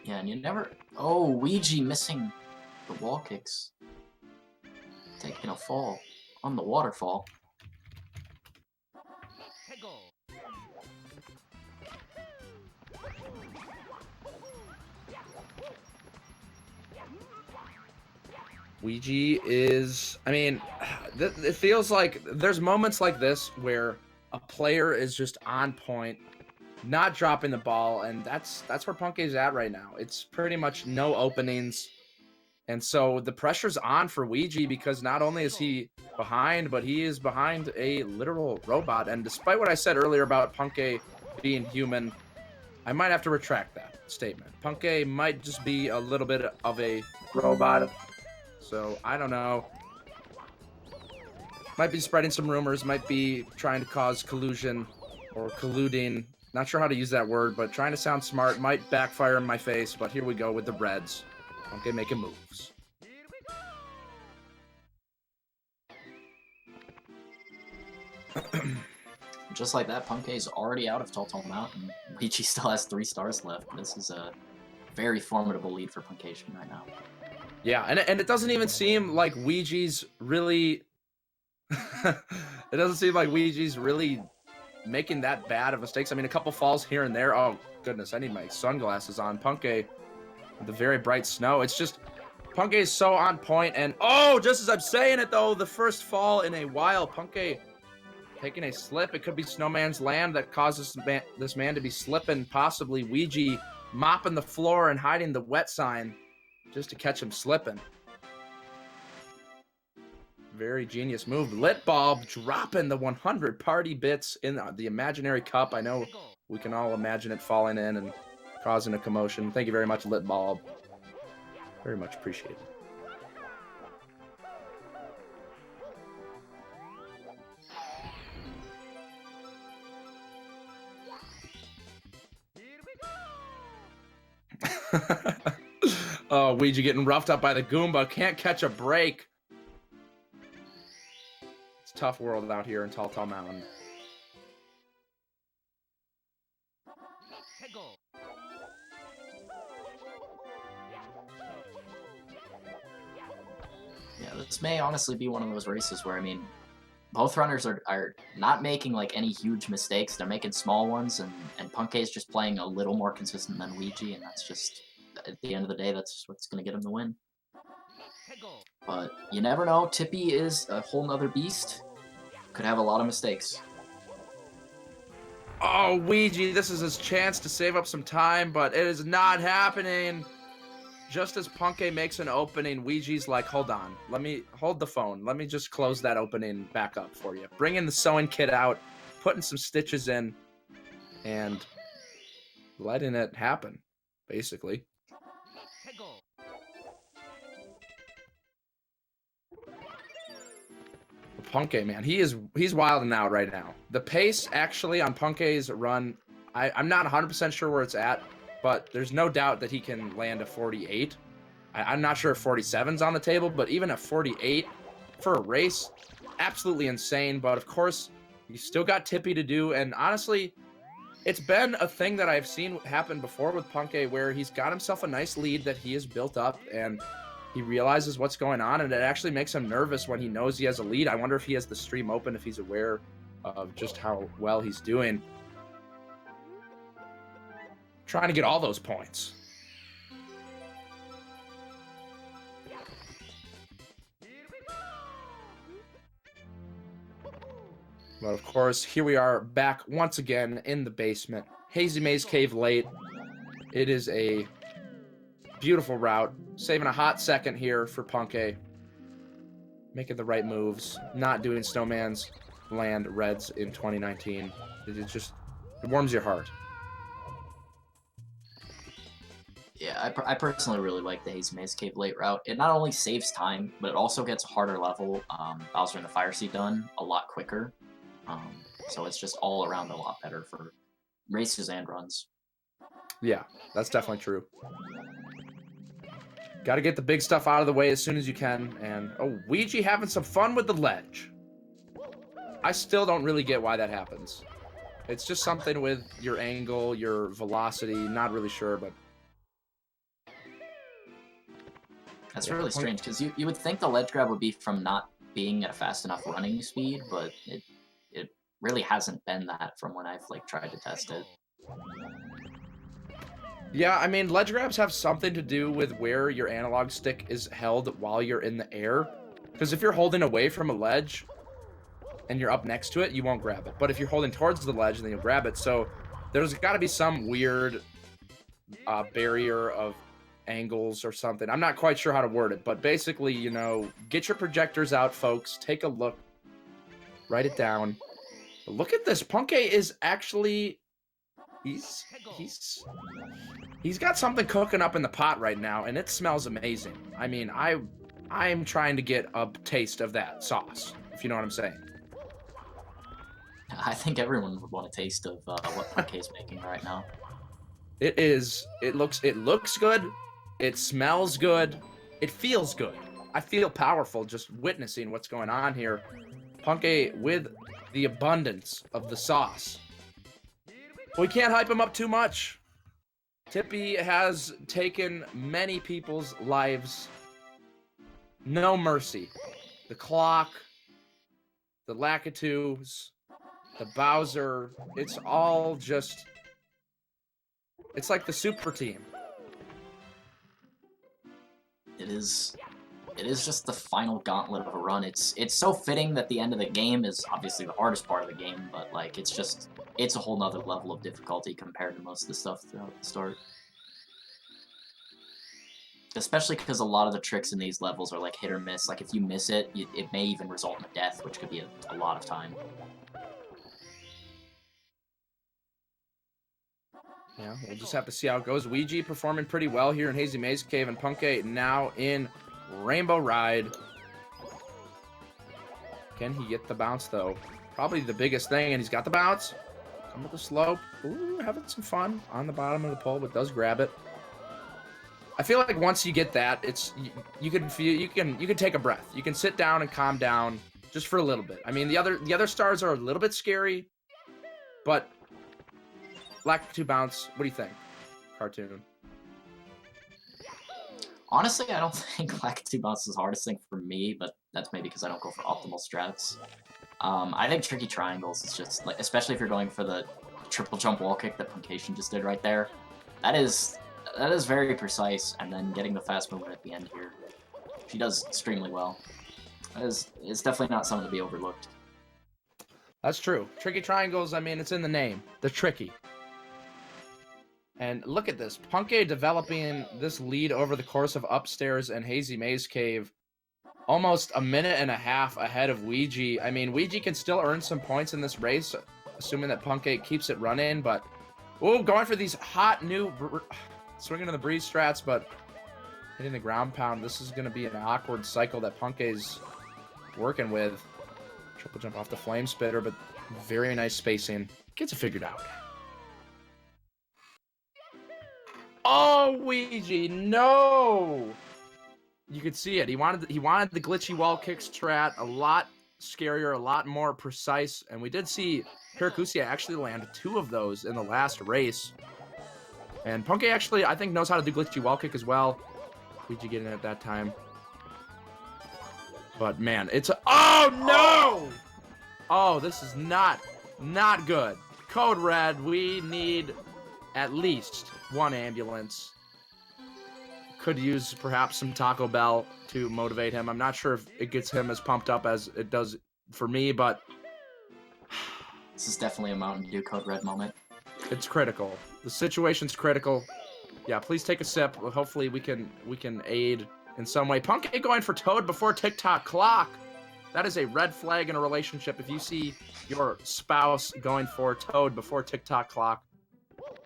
Yeah, and you never... Oh, Weegee missing the wall kicks. Taking a fall on the waterfall. Weegee is... I mean, it feels like there's moments like this where a player is just on point, not dropping the ball, and that's where Punkay's at right now. It's pretty much no openings. And so the pressure's on for Weegee because not only is he behind, but he is behind a literal robot. And despite what I said earlier about Punkay being human, I might have to retract that statement. Punkay might just be a little bit of a robot. So I don't know. Might be spreading some rumors, might be trying to cause collusion or colluding. Not sure how to use that word, but trying to sound smart might backfire in my face. But here we go with the Reds. Okay, making moves. Just like that, Punkay's already out of Tall Tall Mountain. Weegee still has 3 stars left. This is a very formidable lead for puncayshun right now. Yeah, and it doesn't even seem like Weegee's really... it doesn't seem like Weegee's really making that bad of mistakes. I mean, a couple falls here and there. Oh, goodness, I need my sunglasses on. Punkay... the very bright snow. It's just, Punkay is so on point, and oh, just as I'm saying it though, the first fall in a while, Punkay taking a slip. It could be Snowman's Land that causes this man to be slipping, possibly Weegee mopping the floor and hiding the wet sign just to catch him slipping. Very genius move. Lit Bulb dropping the 100 party bits in the imaginary cup. I know we can all imagine it falling in and causing a commotion. Thank you very much, Lit Bulb. Very much appreciated. Oh, Weegee getting roughed up by the Goomba. Can't catch a break. It's a tough world out here in Tall Tall Mountain. Yeah, this may honestly be one of those races where, I mean, both runners are not making like any huge mistakes. They're making small ones, and Punkay's just playing a little more consistent than Weegee, and that's just, at the end of the day, that's what's going to get him the win. But you never know. Tippy is a whole nother beast. Could have a lot of mistakes. Oh, Weegee, this is his chance to save up some time, but it is not happening. Just as Punkay makes an opening, Weegee's like, hold on, let me hold the phone. Let me just close that opening back up for you. Bringing the sewing kit out, putting some stitches in, and letting it happen, basically. Punkay, man, he's wilding out right now. The pace actually on Punkay's run, I'm not 100% sure where it's at, but there's no doubt that he can land a 48. I'm not sure if 47's on the table, but even a 48 for a race, absolutely insane. But of course, you still got Tippy to do, and honestly, it's been a thing that I've seen happen before with Punkay, where he's got himself a nice lead that he has built up, and he realizes what's going on, and it actually makes him nervous when he knows he has a lead. I wonder if he has the stream open, if he's aware of just how well he's doing. Trying to get all those points. But of course, here we are back once again in the basement. Hazy Maze Cave late. It is a beautiful route. Saving a hot second here for Punkay. Making the right moves. Not doing Snowman's Land Reds in 2019. It warms your heart. Yeah, I personally really like the Hazy Maze Cave late route. It not only saves time, but it also gets a harder level, Bowser and the Fire Seed done a lot quicker. So it's just all around a lot better for races and runs. Yeah, that's definitely true. Got to get the big stuff out of the way as soon as you can. And, oh, Weegee having some fun with the ledge. I still don't really get why that happens. It's just something with your angle, your velocity, not really sure, but... That's Yeah, really strange, because you would think the ledge grab would be from not being at a fast enough running speed, but it really hasn't been that from when I've like tried to test it. Yeah, I mean, ledge grabs have something to do with where your analog stick is held while you're in the air. Because if you're holding away from a ledge and you're up next to it, you won't grab it. But if you're holding towards the ledge, then you'll grab it. So there's got to be some weird barrier of angles or something. I'm not quite sure how to word it, but basically, you know, get your projectors out, folks. Take a look. Write it down. But look at this. Punkay is actually... He's got something cooking up in the pot right now, and it smells amazing. I mean, I'm trying to get a taste of that sauce, if you know what I'm saying. I think everyone would want a taste of what Puncay's making right now. It is. It looks good. It smells good. It feels good. I feel powerful just witnessing what's going on here. Punkay with the abundance of the sauce. We can't hype him up too much. Tippy has taken many people's lives. No mercy. The clock, the Lakitus, the Bowser, it's all just... It's like the super team. It is just the final gauntlet of a run. It's so fitting that the end of the game is obviously the hardest part of the game, but like it's a whole nother level of difficulty compared to most of the stuff throughout the start. Especially because a lot of the tricks in these levels are like hit or miss. Like if you miss it, it may even result in a death, which could be a lot of time. Yeah, we'll just have to see how it goes. Weegee performing pretty well here in Hazy Maze Cave, and Punkay now in Rainbow Ride. Can he get the bounce, though? Probably the biggest thing, and he's got the bounce. Come with the slope. Ooh, having some fun on the bottom of the pole, but does grab it. I feel like once you get that, it's you can take a breath. You can sit down and calm down just for a little bit. I mean, the other stars are a little bit scary, but Lakitu bounce. What do you think, Cartoon? Honestly, I don't think Lakitu bounce is the hardest thing for me, but that's maybe because I don't go for optimal strats. I think tricky triangles is just like, especially if you're going for the triple jump wall kick that puncayshun just did right there. That is very precise, and then getting the fast movement at the end here, she does extremely well. It's definitely not something to be overlooked. That's true. Tricky triangles, I mean, it's in the name. They're tricky. And look at this. Punkay developing this lead over the course of Upstairs and Hazy Maze Cave. Almost a minute and a half ahead of Weegee. I mean, Weegee can still earn some points in this race, assuming that Punkay keeps it running, but... Ooh, going for these hot new... Swinging to the breeze strats, but hitting the ground pound. This is going to be an awkward cycle that Punkay's working with. Triple jump off the flame spitter, but very nice spacing. Gets it figured out. Oh, Weegee, no! You could see it. He wanted the glitchy wall kick strat, a lot scarier, a lot more precise, and we did see Paracusia actually land 2 of those in the last race. And Punkay actually, I think, knows how to do glitchy wall kick as well. Weegee getting it at that time. But man, it's a... Oh no! Oh, this is not good. Code Red, we need at least 1 ambulance. Could use perhaps some Taco Bell to motivate him. I'm not sure if it gets him as pumped up as it does for me, but... This is definitely a Mountain Dew Code Red moment. It's critical. The situation's critical. Yeah, please take a sip. Hopefully we can aid in some way. Punkay going for Toad before TikTok clock. That is a red flag in a relationship. If you see your spouse going for Toad before TikTok clock,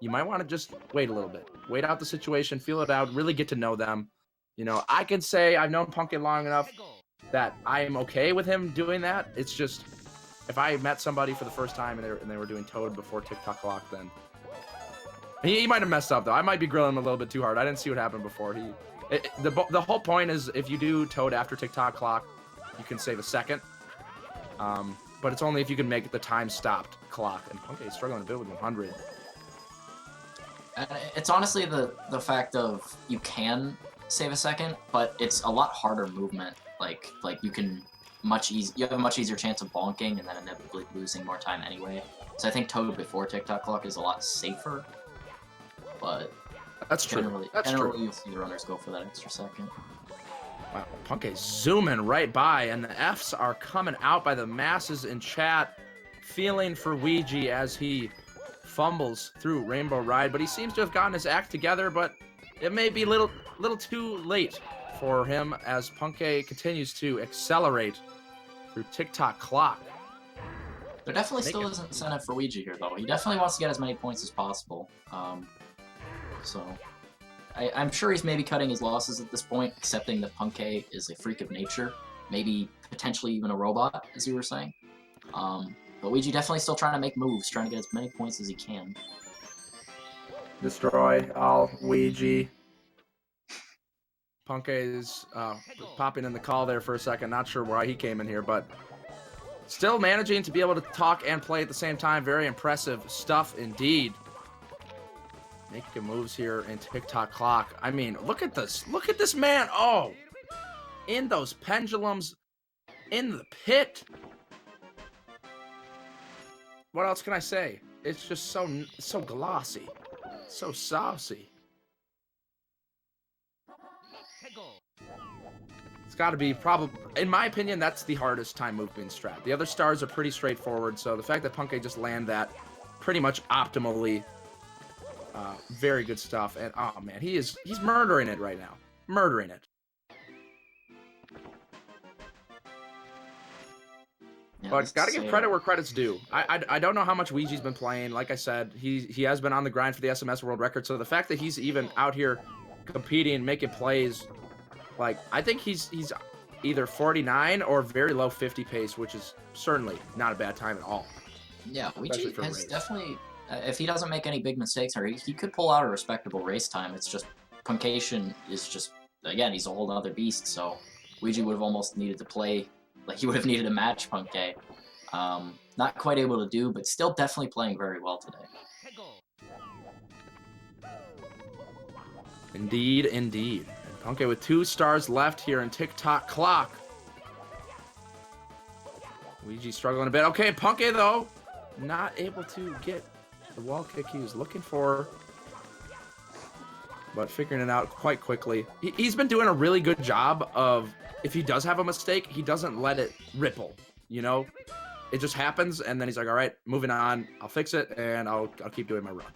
you might want to just wait a little bit. wait out the situation, feel it out, really get to know them. You know, I can say I've known Pumpkin long enough that I am okay with him doing that. It's just if I met somebody for the first time and they were doing Toad before TikTok Clock, then he might have messed up though. I might be grilling him a little bit too hard. I didn't see what happened before. The whole point is if you do Toad after TikTok Clock, you can save a second. But it's only if you can make the time stopped clock. And Punkay is struggling a bit with 100. It's honestly the fact of you can save a second, but it's a lot harder movement. Like you can you have a much easier chance of bonking and then inevitably losing more time anyway. So I think Toad before TikTok Clock is a lot safer. But that's true. Generally, you'll see the runners go for that extra second. Wow, Punkay zooming right by, and the Fs are coming out by the masses in chat, feeling for Weegee as he fumbles through Rainbow Ride, but he seems to have gotten his act together, but it may be a little too late for him as Punkay continues to accelerate through TikTok Clock. There definitely still is incentive for Weegee here, though. He definitely wants to get as many points as possible. So I'm sure he's maybe cutting his losses at this point, accepting that Punkay is a freak of nature, maybe potentially even a robot, as you were saying. But Weegee definitely still trying to make moves, trying to get as many points as he can. Destroy all Weegee. Punkay is popping in the call there for a second. Not sure why he came in here, but still managing to be able to talk and play at the same time. Very impressive stuff indeed. Making moves here in TikTok Clock. I mean, look at this. Look at this man. Oh, in those pendulums, in the pit. What else can I say? It's just so glossy, so saucy. It's got to be probably, in my opinion, that's the hardest time movement strat. The other stars are pretty straightforward, so the fact that Punkay just landed that pretty much optimally, very good stuff. And oh man, he's murdering it right now, murdering it. Yeah, but gotta give credit where credit's due. I don't know how much Weegee's been playing. Like I said, he has been on the grind for the SMS World Record. So the fact that he's even out here competing, making plays, like I think he's either 49 or very low 50 pace, which is certainly not a bad time at all. Yeah, Weegee has definitely. If he doesn't make any big mistakes, or he could pull out a respectable race time. It's just puncayshun is just, again, he's a whole other beast. So Weegee would have almost needed to play. Like, he would have needed to match Punkay. Not quite able to do, but still definitely playing very well today. Indeed, indeed. And Punkay with 2 stars left here in TikTok Clock. Weegee struggling a bit. Okay, Punkay, though, not able to get the wall kick he was looking for, but figuring it out quite quickly. He's been doing a really good job of, if he does have a mistake, he doesn't let it ripple, you know? It just happens, and then he's like, all right, moving on, I'll fix it, and I'll keep doing my run.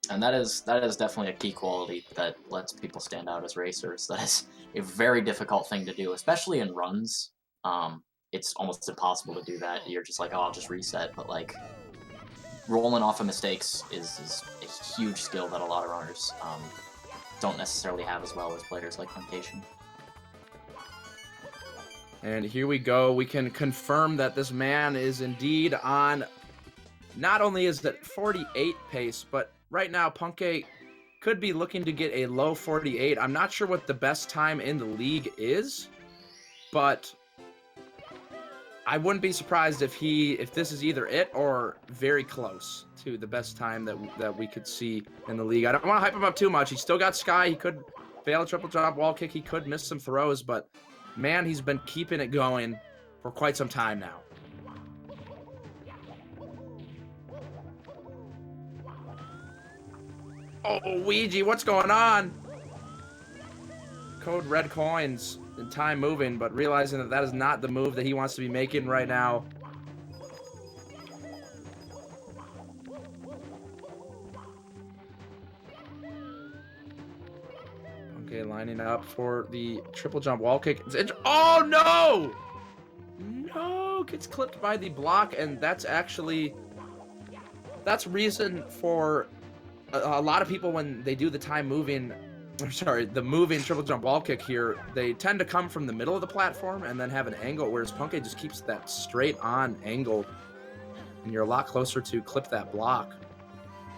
And that is definitely a key quality that lets people stand out as racers. That is a very difficult thing to do, especially in runs. It's almost impossible to do that. You're just like, oh, I'll just reset, but like, rolling off of mistakes is a huge skill that a lot of runners don't necessarily have as well as players like puncayshun. And here we go. We can confirm that this man is indeed on, not only is it 48 pace, but right now Punkay could be looking to get a low 48. I'm not sure what the best time in the league is, but I wouldn't be surprised if this is either it or very close to the best time that we could see in the league. I don't want to hype him up too much. He's still got Sky. He could fail a triple jump wall kick. He could miss some throws, but man, he's been keeping it going for quite some time now. Oh, Weegee, what's going on? Code red coins and time moving, but realizing that that is not the move that he wants to be making right now. Okay, lining up for the triple jump wall kick. Oh no! No, gets clipped by the block, and that's reason for a lot of people, when they do the the moving triple jump wall kick here, they tend to come from the middle of the platform and then have an angle, whereas Punkay just keeps that straight on angle, and you're a lot closer to clip that block.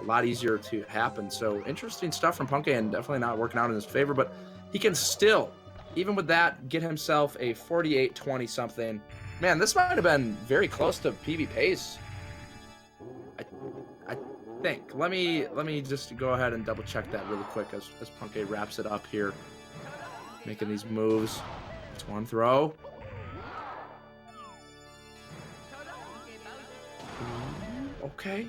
A lot easier to happen. So interesting stuff from Punkay, and definitely not working out in his favor, but he can still, even with that, get himself a 48-20 something. Man, this might have been very close to PB pace. I think. Let me just go ahead and double check that really quick as Punkay wraps it up here, making these moves. It's one throw. Okay.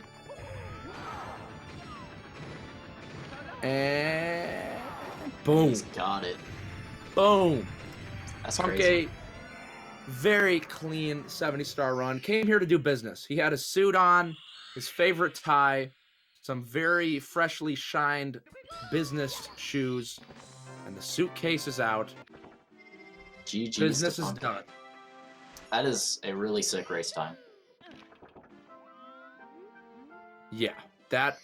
And boom. He's got it. Boom. That's Punkay, crazy. very clean 70-star run. Came here to do business. He had a suit on, his favorite tie, some very freshly shined business shoes, and the suitcase is out. GG's Business to is Punkay. done. That is a really sick race time. Yeah, that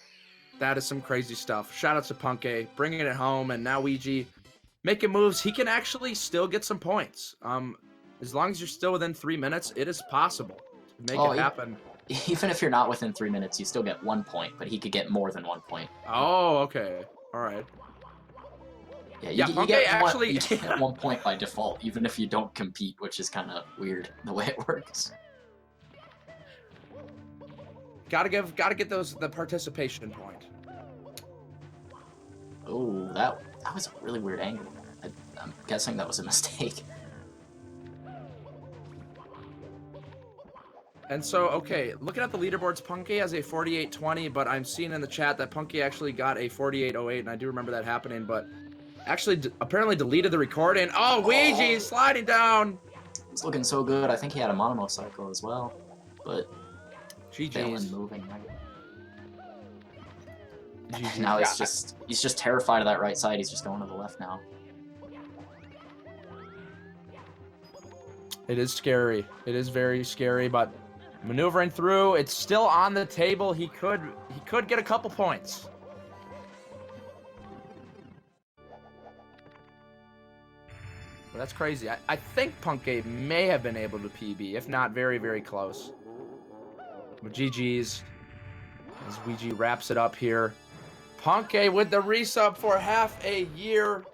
is some crazy stuff. Shout out to Punkay, bringing it home, and now Weegee making moves. He can actually still get some points. As long as you're still within 3 minutes, it is possible to make it happen. Even if you're not within 3 minutes, you still get 1 point, but he could get more than 1 point. Oh, okay. All right. Yeah, Yeah, you Punkay get actually you get 1 point by default, even if you don't compete, which is kind of weird the way it works. gotta get the participation point. Oh, that was a really weird angle. I'm guessing that was a mistake. And so, okay, looking at the leaderboards, Punkay has a 48-20, but I'm seeing in the chat that Punkay actually got a 48-08, and I do remember that happening, but actually apparently deleted the recording. Oh, Weegee sliding down. It's looking so good. I think he had a monocycle as well, but failing moving. GG's. Now he's just terrified of that right side. He's just going to the left now. It is scary. It is very scary, but maneuvering through, it's still on the table. He could get a couple points. Well, that's crazy. I think Punkay may have been able to PB, if not very, very close. But GG's as Weegee wraps it up here. Punkay with the resub for half a year.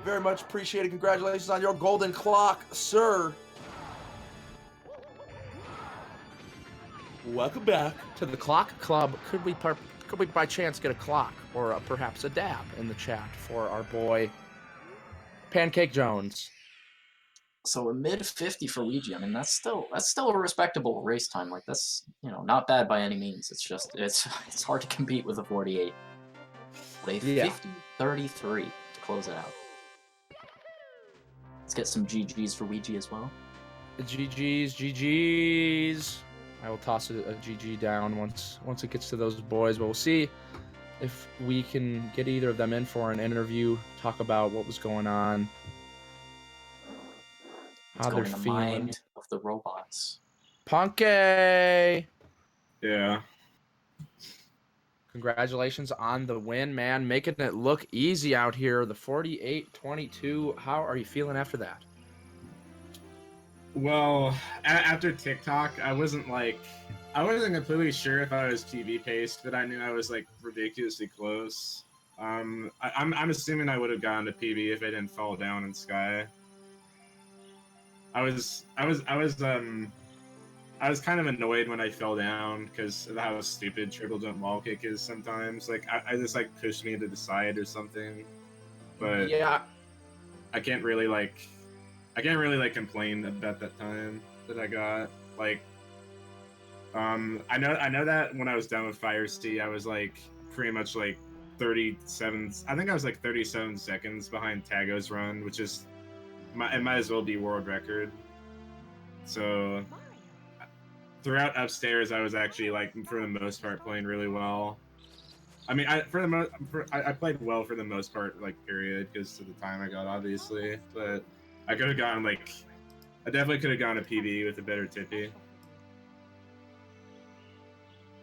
Very much appreciated. Congratulations on your golden clock, sir. Welcome back to the Clock Club. Could we by chance get a clock or perhaps a dab in the chat for our boy Pancake Jones? So a mid 50 for Weegee. I mean, that's still a respectable race time. Like that's not bad by any means. It's just it's hard to compete with a 48. But a 50-33 to close it out. Let's get some GGs for Weegee as well. GGs. I will toss a GG down once it gets to those boys. But we'll see if we can get either of them in for an interview, talk about what was going on, how they're feeling. Mind of the robots. Punkay! Yeah. Congratulations on the win, man. Making it look easy out here. The 48-22. How are you feeling after that? Well, after TikTok, I wasn't completely sure if I was PB paced, but I knew I was like ridiculously close. I'm assuming I would have gotten to PB if I didn't fall down in Sky. I was kind of annoyed when I fell down because of how stupid triple jump wall kick is sometimes. Like I just like pushed me to the side or something. But yeah, I can't really complain about that time that I got. Like I know that when I was done with Fire C, I was like pretty much like 37. I think I was like 37 seconds behind Tago's run, which is it might as well be world record. So throughout upstairs, I was actually like for the most part playing really well. I mean, I played well for the most part, like period, because of the time I got, obviously. But I could have gone I definitely could have gone a PB with a better tippy.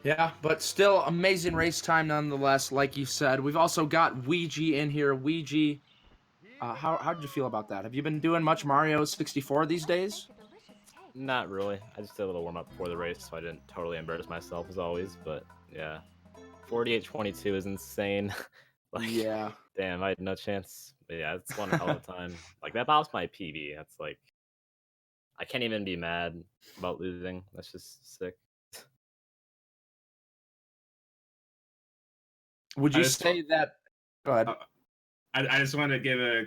Yeah, but still amazing race time nonetheless. Like you said, we've also got Weegee in here. Weegee, how did you feel about that? Have you been doing much Mario 64 these days? Not really. I just did a little warm up before the race, so I didn't totally embarrass myself as always. But yeah, 48-22 is insane. Like, Yeah. damn, I had no chance. But yeah, it's one hell of a time. Like that was my PB. That's like, I can't even be mad about losing. That's just sick. Would I you just, say that? Go ahead. uh, I just want to give a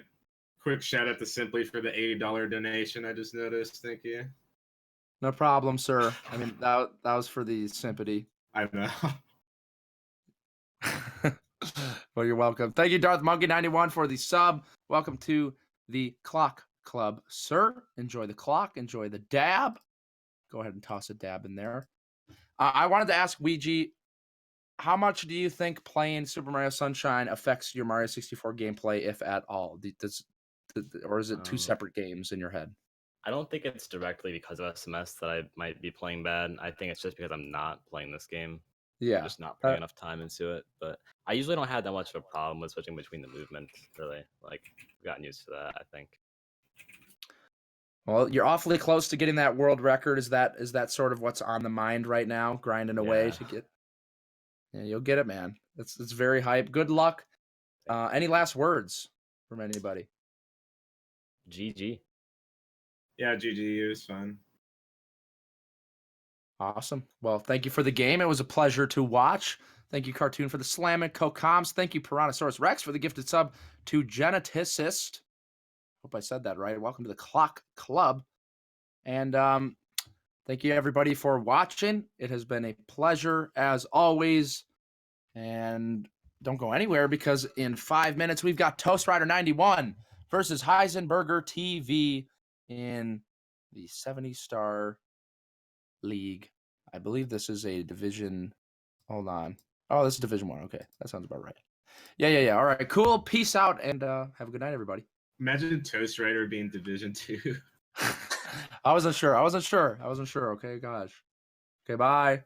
quick shout out to Simply for the $80 donation. I just noticed. Thank you. No problem, sir. I mean, that was for the sympathy. I know. Well, you're welcome. Thank you, Darth Monkey 91 for the sub. Welcome to the Clock Club, sir. Enjoy the clock. Enjoy the dab. Go ahead and toss a dab in there. I wanted to ask Weegee, how much do you think playing Super Mario Sunshine affects your Mario 64 gameplay, if at all? Or is it two separate games in your head? I don't think it's directly because of SMS that I might be playing bad. I think it's just because I'm not playing this game. Yeah. I'm just not putting enough time into it. But I usually don't have that much of a problem with switching between the movement, really. Like, I've gotten used to that, I think. Well, you're awfully close to getting that world record. Is that sort of what's on the mind right now? Grinding away to get. Yeah, you'll get it, man. It's very hype. Good luck. Any last words from anybody? GG. Yeah, GG. It was fun. Awesome. Well, thank you for the game. It was a pleasure to watch. Thank you, Cartoon, for the slam and co-coms. Thank you, Piranhasaurus Rex, for the gifted sub to Geneticist. Hope I said that right. Welcome to the Clock Club. And thank you, everybody, for watching. It has been a pleasure, as always. And don't go anywhere, because in 5 minutes, we've got Toast Rider 91 versus Heisenberger TV in the 70-star league. I believe this is a division. Hold on. Oh, this is Division 1. Okay, that sounds about right. Yeah. All right, cool. Peace out, and have a good night, everybody. Imagine Toast Rider being Division 2. I wasn't sure. Okay, gosh. Okay, bye.